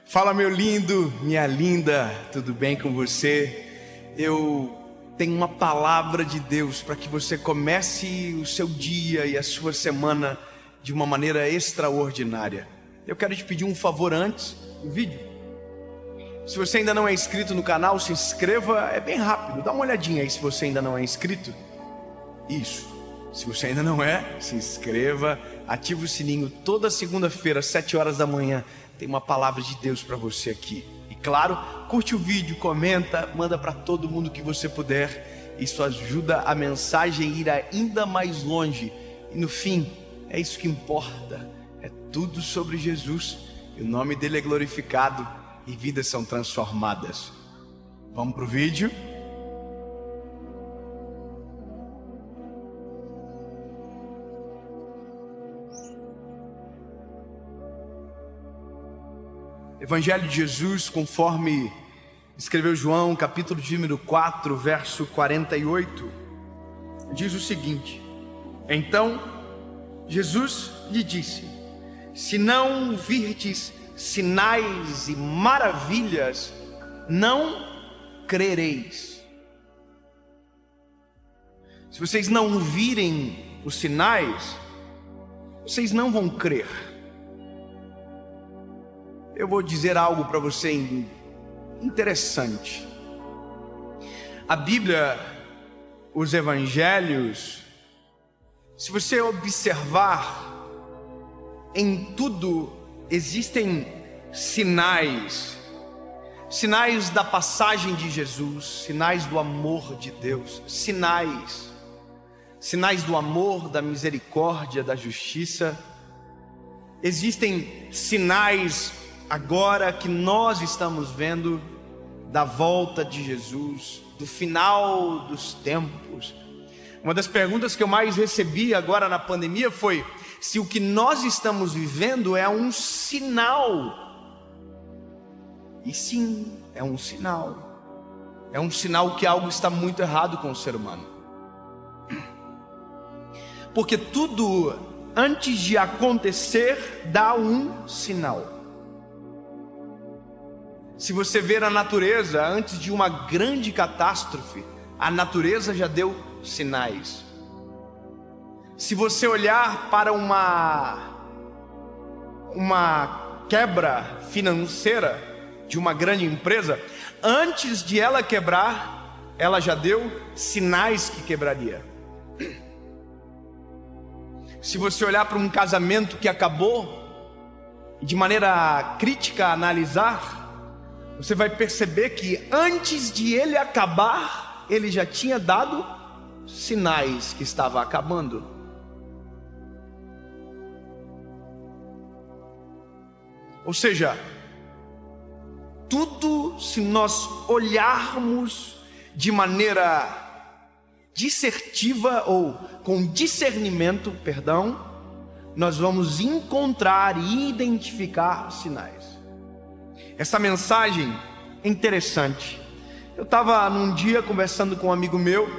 Fala, meu lindo, minha linda, tudo bem com você? Eu tenho uma palavra de Deus para que você comece o seu dia e a sua semana de uma maneira extraordinária. Eu quero te pedir um favor antes do vídeo. Se você ainda não é inscrito no canal, se inscreva, é bem rápido, dá uma olhadinha aí se você ainda não é inscrito. Isso, se você ainda não é, se inscreva, ativa o sininho. Toda segunda-feira, às 7 horas da manhã, tem uma palavra de Deus para você aqui. E claro, curte o vídeo, comenta, manda para todo mundo que você puder. Isso ajuda a mensagem a ir ainda mais longe. E no fim, é isso que importa. É tudo sobre Jesus. E o nome dele é glorificado e vidas são transformadas. Vamos pro vídeo? Evangelho de Jesus, conforme escreveu João, capítulo de número 4, verso 48, diz o seguinte: Então Jesus lhe disse: Se não virdes sinais e maravilhas, não crereis. Se vocês não virem os sinais, vocês não vão crer. Eu vou dizer algo para você interessante. A Bíblia, os evangelhos, se você observar, em tudo existem sinais. Sinais da passagem de Jesus, sinais do amor de Deus, sinais do amor, da misericórdia, da justiça. Existem sinais agora que nós estamos vendo da volta de Jesus, do final dos tempos. Uma das perguntas que eu mais recebi agora na pandemia foi se o que nós estamos vivendo é um sinal. E sim, é um sinal. É um sinal que algo está muito errado com o ser humano. Porque tudo antes de acontecer dá um sinal. Se você ver a natureza, antes de uma grande catástrofe, a natureza já deu sinais. Se você olhar para uma quebra financeira de uma grande empresa, antes de ela quebrar, ela já deu sinais que quebraria. Se você olhar para um casamento que acabou, e de maneira crítica analisar, você vai perceber que antes de ele acabar, ele já tinha dado sinais que estava acabando. Ou seja, tudo, se nós olharmos de maneira dissertiva ou com discernimento, nós vamos encontrar e identificar sinais. Essa mensagem é interessante. Eu estava num dia conversando com um amigo meu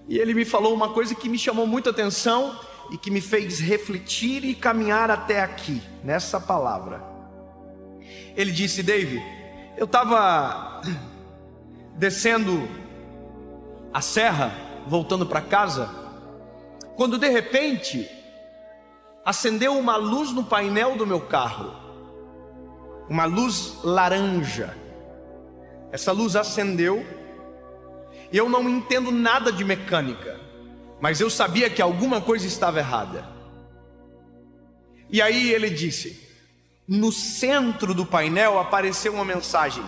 e ele me falou uma coisa que me chamou muita atenção e que me fez refletir e caminhar até aqui, nessa palavra. Ele disse: David, eu estava descendo a serra, voltando para casa, quando de repente acendeu uma luz no painel do meu carro. Uma luz laranja. Essa luz acendeu. E eu não entendo nada de mecânica, mas eu sabia que alguma coisa estava errada. E aí ele disse: no centro do painel apareceu uma mensagem: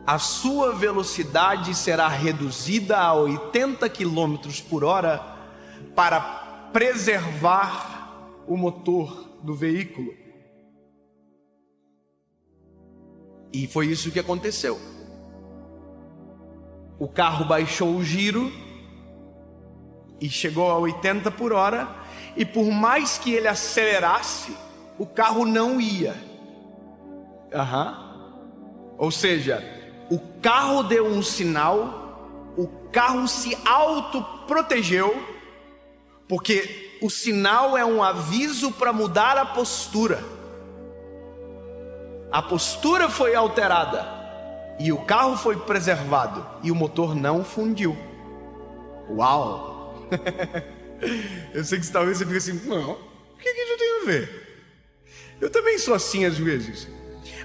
a sua velocidade será reduzida a 80 km por hora para preservar o motor do veículo. E foi isso que aconteceu. O carro baixou o giro e chegou a 80 por hora. E por mais que ele acelerasse, o carro não ia. Ou seja, o carro deu um sinal, o carro se autoprotegeu, porque o sinal é um aviso para mudar a postura. a postura foi alterada e o carro foi preservado e o motor não fundiu. Uau! Eu sei que talvez você fique assim, não, o que isso tem a ver? Eu também sou assim às vezes.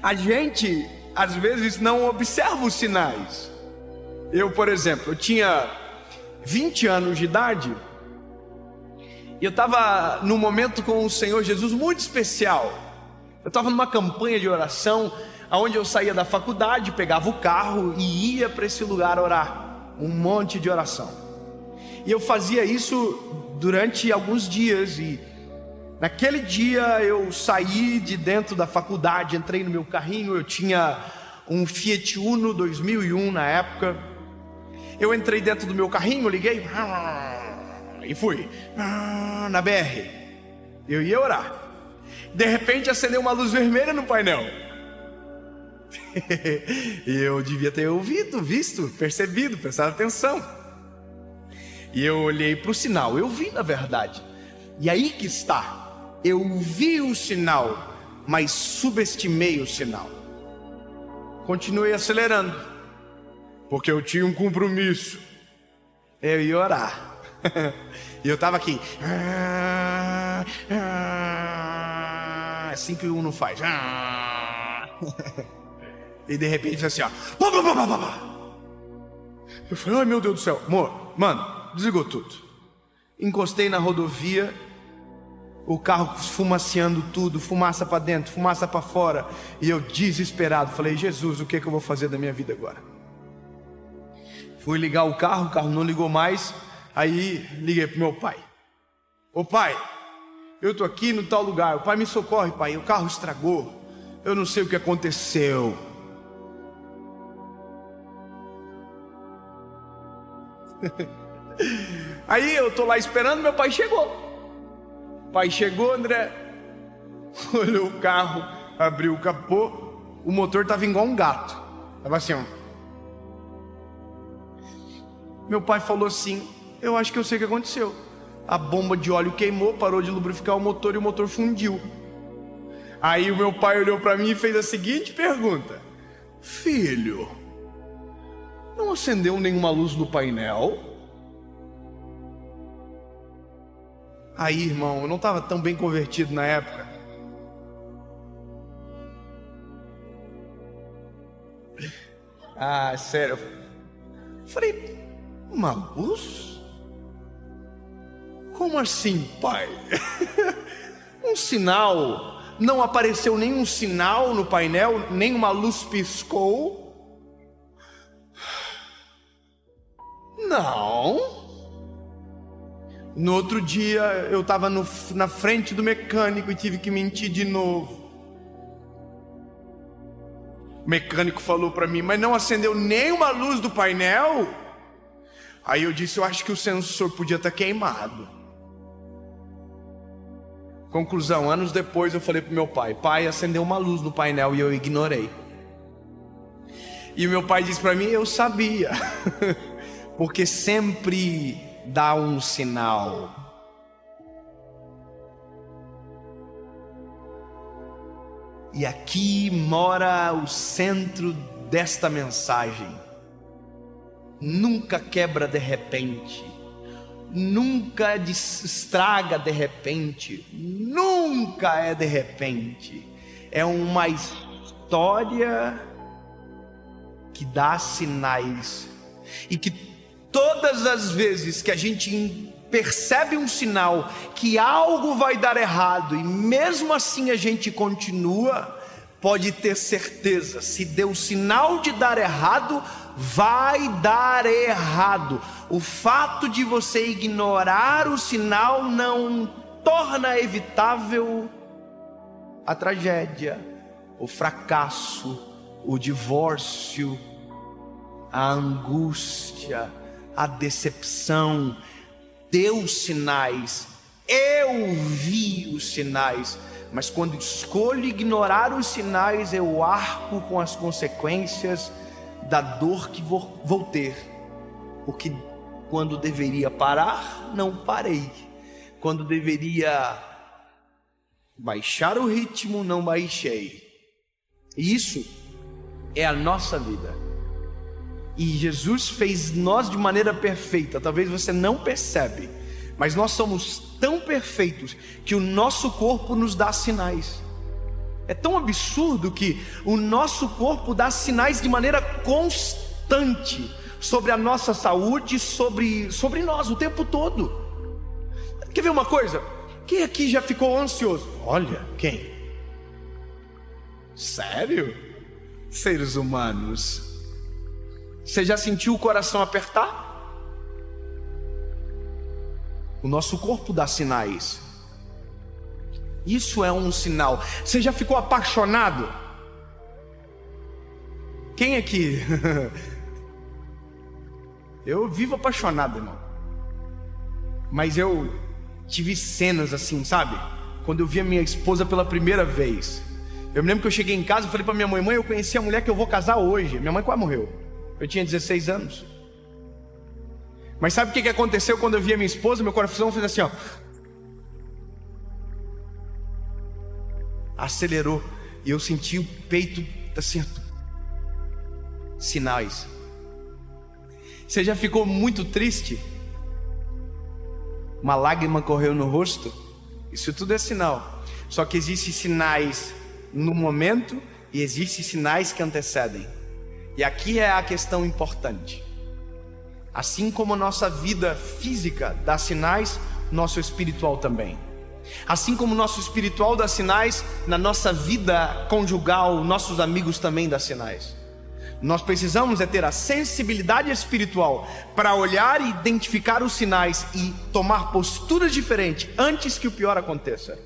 A gente às vezes não observa os sinais. Eu, por exemplo, eu tinha 20 anos de idade e eu estava num momento com o Senhor Jesus muito especial. Eu estava numa campanha de oração, onde eu saía da faculdade, pegava o carro e ia para esse lugar orar, um monte de oração. E eu fazia isso durante alguns dias, e naquele dia eu saí de dentro da faculdade, entrei no meu carrinho, eu tinha um Fiat Uno 2001 na época. Eu entrei dentro do meu carrinho, liguei e fui na BR. Eu ia orar. De repente acendeu uma luz vermelha no painel. E eu devia ter ouvido, visto, percebido, prestado atenção. E eu olhei para o sinal, eu vi na verdade. E aí que está, eu vi o sinal, mas subestimei o sinal. Continuei acelerando, porque eu tinha um compromisso. Eu ia orar. E eu estava aqui. Assim que o Uno faz. E de repente assim, ó. Eu falei, ai meu Deus do céu. Mano, desligou tudo. Encostei na rodovia, o carro esfumaciando tudo, fumaça para dentro, fumaça para fora. E eu desesperado, falei, Jesus, o que eu vou fazer da minha vida agora? Fui ligar o carro não ligou mais. Aí liguei pro meu pai. Ô pai, eu tô aqui no tal lugar. O pai, me socorre, pai, o carro estragou. Eu não sei o que aconteceu. Aí eu tô lá esperando, meu pai chegou. O pai chegou, André, olhou o carro, abriu o capô. O motor tava igual um gato. Tava assim, ó. Meu pai falou assim, eu acho que eu sei o que aconteceu. A bomba de óleo queimou, parou de lubrificar o motor e o motor fundiu. Aí o meu pai olhou para mim e fez a seguinte pergunta: filho, não acendeu nenhuma luz no painel? Aí, irmão, eu não estava tão bem convertido na época. Ah, sério. Eu falei, uma luz? Como assim, pai? Um sinal? Não apareceu nenhum sinal no painel, nenhuma luz piscou? Não. No outro dia eu estava na frente do mecânico e tive que mentir de novo. O mecânico falou para mim, mas não acendeu nenhuma luz do painel? Aí eu disse, eu acho que o sensor podia estar queimado. Conclusão, anos depois eu falei pro meu pai, pai, acendeu uma luz no painel e eu ignorei. E o meu pai disse para mim, eu sabia. Porque sempre dá um sinal. E aqui mora o centro desta mensagem. Nunca quebra de repente. Nunca estraga de repente. Nunca é de repente. É uma história que dá sinais. E que todas as vezes que a gente percebe um sinal que algo vai dar errado e mesmo assim a gente continua, pode ter certeza, se deu sinal de dar errado, vai dar errado. O fato de você ignorar o sinal não torna evitável a tragédia, o fracasso, o divórcio, a angústia, a decepção. Deu sinais, eu vi os sinais, mas quando escolho ignorar os sinais, eu arco com as consequências da dor que vou ter, porque quando deveria parar, não parei, quando deveria baixar o ritmo, não baixei. E isso é a nossa vida. E Jesus fez nós de maneira perfeita. Talvez você não percebe, mas nós somos tão perfeitos que o nosso corpo nos dá sinais. É tão absurdo que o nosso corpo dá sinais de maneira constante sobre a nossa saúde, sobre nós o tempo todo. Quer ver uma coisa? Quem aqui já ficou ansioso? Olha, quem? Sério? Seres humanos. Você já sentiu o coração apertar? O nosso corpo dá sinais. Isso é um sinal. Você já ficou apaixonado? Quem aqui? Eu vivo apaixonado, irmão. Mas eu tive cenas assim, sabe? Quando eu vi a minha esposa pela primeira vez. Eu me lembro que eu cheguei em casa e falei pra minha mãe: mãe, eu conheci a mulher que eu vou casar hoje. Minha mãe quase morreu. Eu tinha 16 anos. Mas sabe o que aconteceu quando eu vi a minha esposa? Meu coração fez assim, ó. Acelerou. E eu senti o peito assim. Sinais. Você já ficou muito triste? Uma lágrima correu no rosto? Isso tudo é sinal. Só que existem sinais no momento e existem sinais que antecedem. E aqui é a questão importante. Assim como a nossa vida física dá sinais, nosso espiritual também. Assim como o nosso espiritual dá sinais, na nossa vida conjugal, nossos amigos também dão sinais. Nós precisamos ter a sensibilidade espiritual para olhar e identificar os sinais e tomar posturas diferentes antes que o pior aconteça.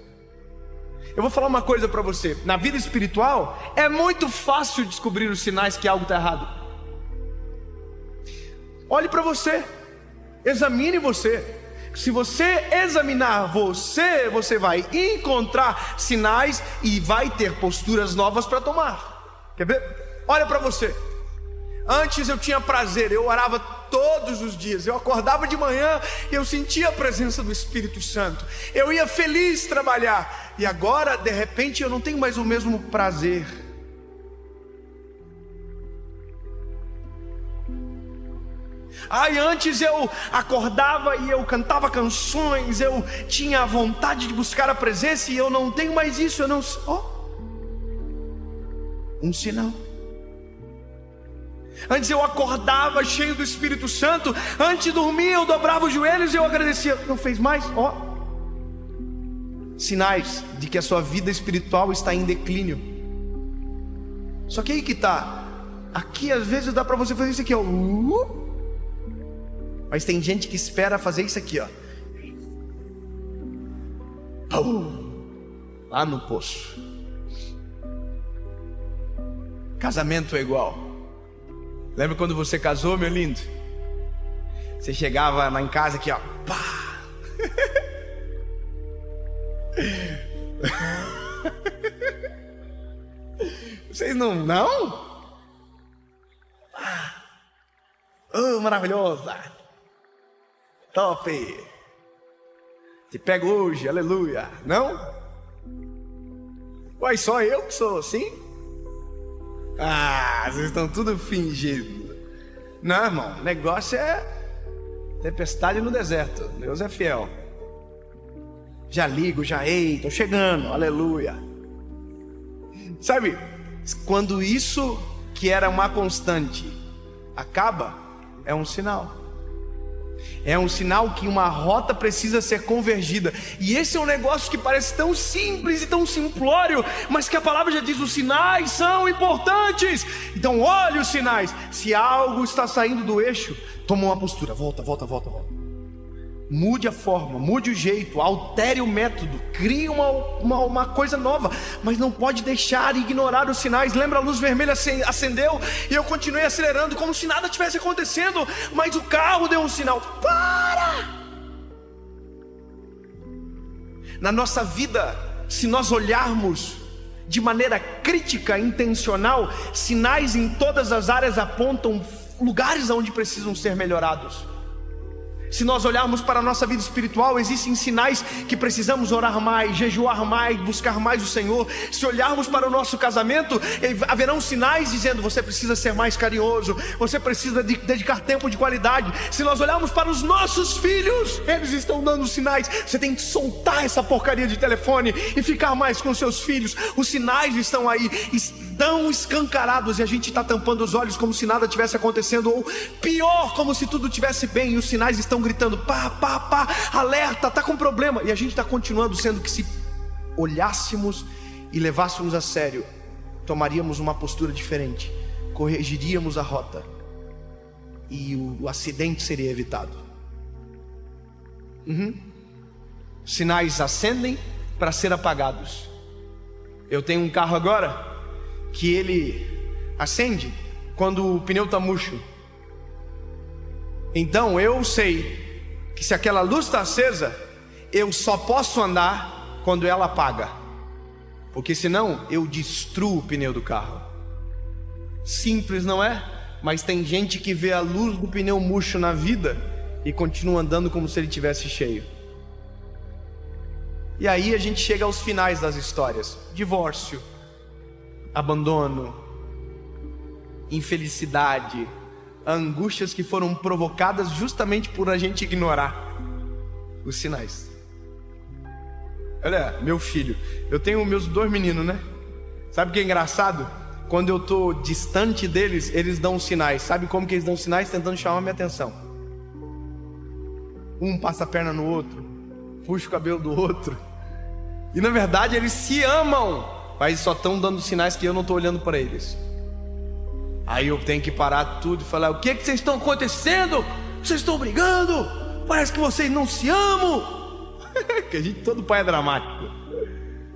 Eu vou falar uma coisa para você: na vida espiritual é muito fácil descobrir os sinais que algo está errado. Olhe para você, examine você. Se você examinar você, você vai encontrar sinais e vai ter posturas novas para tomar. Quer ver? Olha para você. Antes eu tinha prazer, eu orava todos os dias, eu acordava de manhã, eu sentia a presença do Espírito Santo, eu ia feliz trabalhar. E agora, de repente, eu não tenho mais o mesmo prazer. Antes eu acordava e eu cantava canções, eu tinha vontade de buscar a presença, e eu não tenho mais isso. Eu não... um sinal. Antes eu acordava cheio do Espírito Santo, antes de dormir eu dobrava os joelhos e eu agradecia. Não fez mais? Sinais de que a sua vida espiritual está em declínio. Só que aí que está. Aqui às vezes dá para você fazer isso aqui, ó. Mas tem gente que espera fazer isso aqui, ó. Lá no poço. Casamento é igual. Lembra quando você casou, meu lindo? Você chegava lá em casa aqui, ó. Pá! Vocês não? Maravilhosa! Top! Te pego hoje, aleluia! Não? Uai, só eu que sou assim? Vocês estão tudo fingindo. Não, irmão, o negócio é tempestade no deserto. Deus é fiel. Já ligo, tô chegando, aleluia. Sabe, quando isso que era uma constante acaba, é um sinal. É um sinal que uma rota precisa ser convergida. E esse é um negócio que parece tão simples e tão simplório, mas que a palavra já diz: os sinais são importantes. Então olhe os sinais. Se algo está saindo do eixo, toma uma postura, volta. Mude a forma, mude o jeito, altere o método, crie uma coisa nova. Mas não pode deixar ignorar os sinais. Lembra, a luz vermelha acendeu e eu continuei acelerando como se nada tivesse acontecendo, mas o carro deu um sinal: para! Na nossa vida, se nós olharmos de maneira crítica, intencional, sinais em todas as áreas apontam lugares onde precisam ser melhorados. Se nós olharmos para a nossa vida espiritual, existem sinais que precisamos orar mais, jejuar mais, buscar mais o Senhor. Se olharmos para o nosso casamento, haverão sinais dizendo: você precisa ser mais carinhoso, você precisa dedicar tempo de qualidade. Se nós olharmos para os nossos filhos, eles estão dando sinais. Você tem que soltar essa porcaria de telefone e ficar mais com seus filhos. Os sinais estão aí, estão escancarados, e a gente está tampando os olhos como se nada tivesse acontecendo, ou pior, como se tudo estivesse bem, e os sinais estão gritando: pá, pá, pá, alerta, está com problema. E a gente está continuando, sendo que se olhássemos e levássemos a sério, tomaríamos uma postura diferente, corrigiríamos a rota e o acidente seria evitado. Sinais acendem para ser apagados. Eu tenho um carro agora que ele acende quando o pneu está murcho. Então eu sei que se aquela luz está acesa, eu só posso andar quando ela apaga, porque senão eu destruo o pneu do carro. Simples, não é? Mas tem gente que vê a luz do pneu murcho na vida e continua andando como se ele tivesse cheio. E aí a gente chega aos finais das histórias: divórcio, abandono, infelicidade, angústias que foram provocadas justamente por a gente ignorar os sinais. Olha, meu filho, eu tenho meus 2 meninos, né? Sabe o que é engraçado? Quando eu estou distante deles, eles dão sinais. Sabe como que eles dão sinais? Tentando chamar minha atenção. Um passa a perna no outro, puxa o cabelo do outro, e na verdade eles se amam, mas só estão dando sinais que eu não estou olhando para eles. Aí eu tenho que parar tudo e falar: o que é que vocês estão acontecendo? Vocês estão brigando? Parece que vocês não se amam. Que a gente, todo pai é dramático,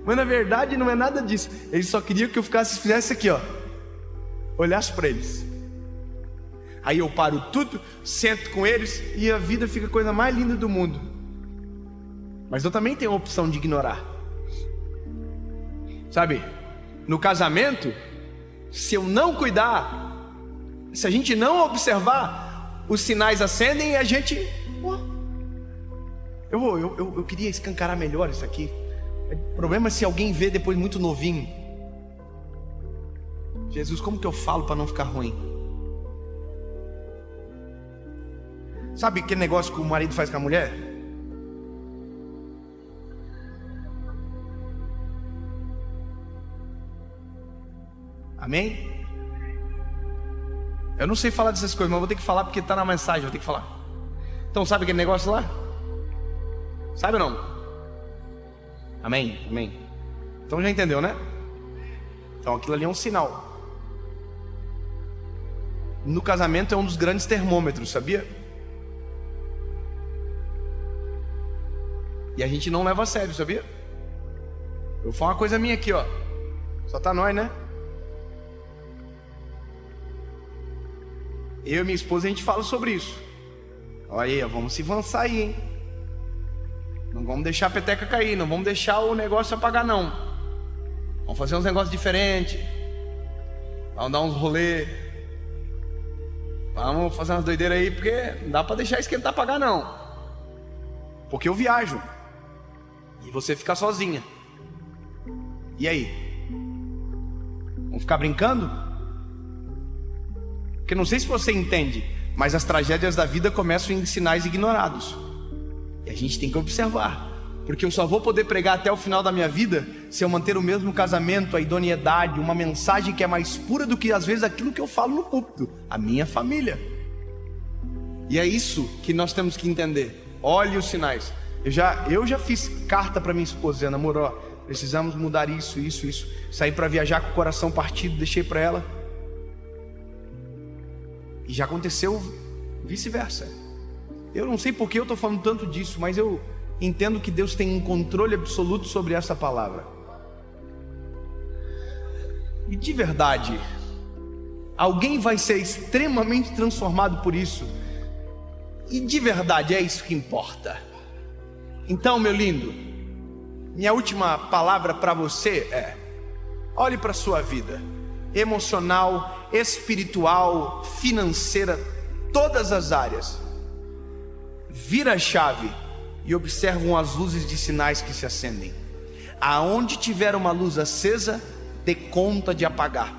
mas na verdade não é nada disso. Eles só queriam que eu fizesse aqui, ó, olhasse para eles. Aí eu paro tudo, sento com eles e a vida fica a coisa mais linda do mundo. Mas eu também tenho a opção de ignorar. Sabe, no casamento, se eu não cuidar, se a gente não observar, os sinais acendem e a gente... Eu queria escancarar melhor isso aqui. O problema é se alguém vê depois muito novinho. Jesus, como que eu falo para não ficar ruim? Sabe aquele negócio que o marido faz com a mulher? Amém? Eu não sei falar dessas coisas, mas vou ter que falar porque está na mensagem, vou ter que falar. Então sabe aquele negócio lá? Sabe ou não? Amém? Amém. Então já entendeu, né? Então aquilo ali é um sinal. No casamento é um dos grandes termômetros, sabia? E a gente não leva a sério, sabia? Eu vou falar uma coisa minha aqui, ó. Só tá nós, né? Eu e minha esposa, a gente fala sobre isso. Olha aí, vamos se avançar aí, hein? Não vamos deixar a peteca cair, não vamos deixar o negócio apagar, não. Vamos fazer uns negócios diferentes. Vamos dar uns rolê. Vamos fazer umas doideiras aí, porque não dá para deixar esquentar apagar, não. Porque eu viajo e você fica sozinha. E aí? Vamos ficar brincando? Porque não sei se você entende, mas as tragédias da vida começam em sinais ignorados. E a gente tem que observar, porque eu só vou poder pregar até o final da minha vida se eu manter o mesmo casamento, a idoneidade, uma mensagem que é mais pura do que às vezes aquilo que eu falo no púlpito, a minha família. E é isso que nós temos que entender. Olhe os sinais. Eu já fiz carta para minha esposa dizendo: amor, ó, precisamos mudar isso. Saí para viajar com o coração partido, deixei para ela. E já aconteceu vice-versa. Eu não sei porque eu estou falando tanto disso, mas eu entendo que Deus tem um controle absoluto sobre essa palavra. E de verdade, alguém vai ser extremamente transformado por isso. E de verdade é isso que importa. Então, meu lindo, minha última palavra para você é: olhe para a sua vida emocional, espiritual, financeira, todas as áreas. vira a chave e observam as luzes de sinais que se acendem. Aonde tiver uma luz acesa, dê conta de apagar.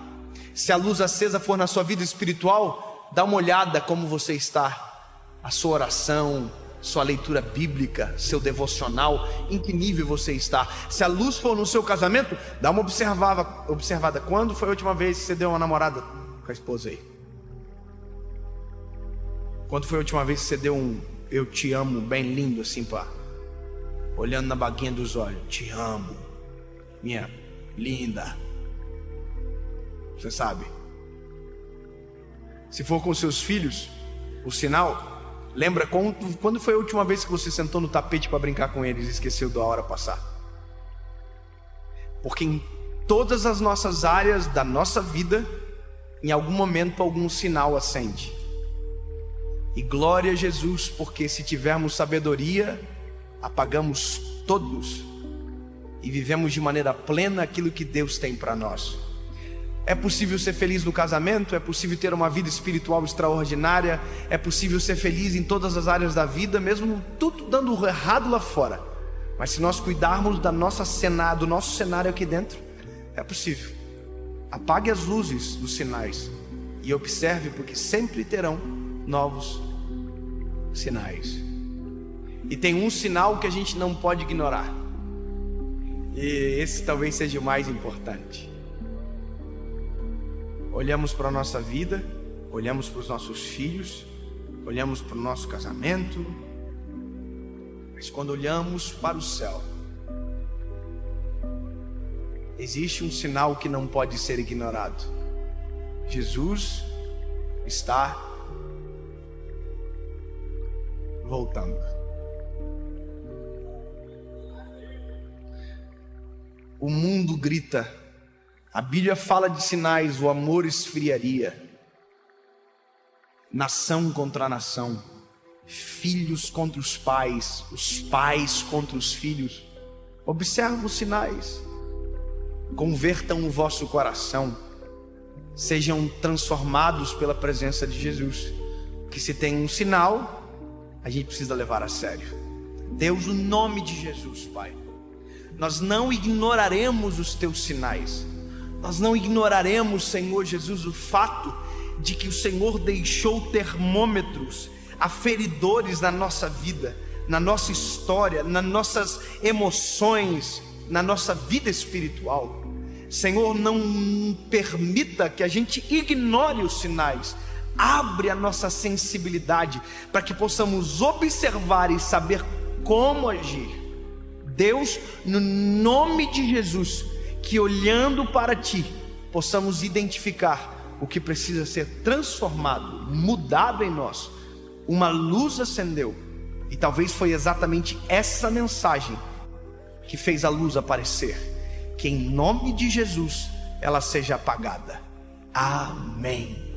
Se a luz acesa for na sua vida espiritual, dá uma olhada como você está, a sua oração, sua leitura bíblica, seu devocional, em que nível você está. Se a luz for no seu casamento, dá uma observada. Quando foi a última vez que você deu uma namorada com a esposa aí? Quando foi a última vez que você deu um eu te amo bem lindo assim, pá, olhando na baguinha dos olhos? Te amo, minha linda. Você sabe. Se for com seus filhos, o sinal, lembra quando foi a última vez que você sentou no tapete para brincar com eles e esqueceu da hora passar? Porque em todas as nossas áreas da nossa vida, em algum momento algum sinal acende. E glória a Jesus, porque se tivermos sabedoria, apagamos todos e vivemos de maneira plena aquilo que Deus tem para nós. É possível ser feliz no casamento, é possível ter uma vida espiritual extraordinária, é possível ser feliz em todas as áreas da vida, mesmo tudo dando errado lá fora. Mas se nós cuidarmos do nosso cenário aqui dentro, é possível. Apague as luzes dos sinais e observe, porque sempre terão novos sinais. E tem um sinal que a gente não pode ignorar, e esse talvez seja o mais importante. Olhamos para a nossa vida, olhamos para os nossos filhos, olhamos para o nosso casamento, mas quando olhamos para o céu, existe um sinal que não pode ser ignorado. Jesus está voltando. O mundo grita. A Bíblia fala de sinais, o amor esfriaria. Nação contra nação, filhos contra os pais contra os filhos. Observa os sinais. Convertam o vosso coração, sejam transformados pela presença de Jesus. Que se tem um sinal, a gente precisa levar a sério. Deus, no nome de Jesus, Pai, nós não ignoraremos os teus sinais. Nós não ignoraremos, Senhor Jesus, o fato de que o Senhor deixou termômetros aferidores na nossa vida, na nossa história, nas nossas emoções, na nossa vida espiritual. Senhor, não permita que a gente ignore os sinais. Abre a nossa sensibilidade para que possamos observar e saber como agir. Deus, no nome de Jesus, que olhando para Ti, possamos identificar o que precisa ser transformado, mudado em nós. Uma luz acendeu, e talvez foi exatamente essa mensagem que fez a luz aparecer. Que em nome de Jesus ela seja apagada. Amém.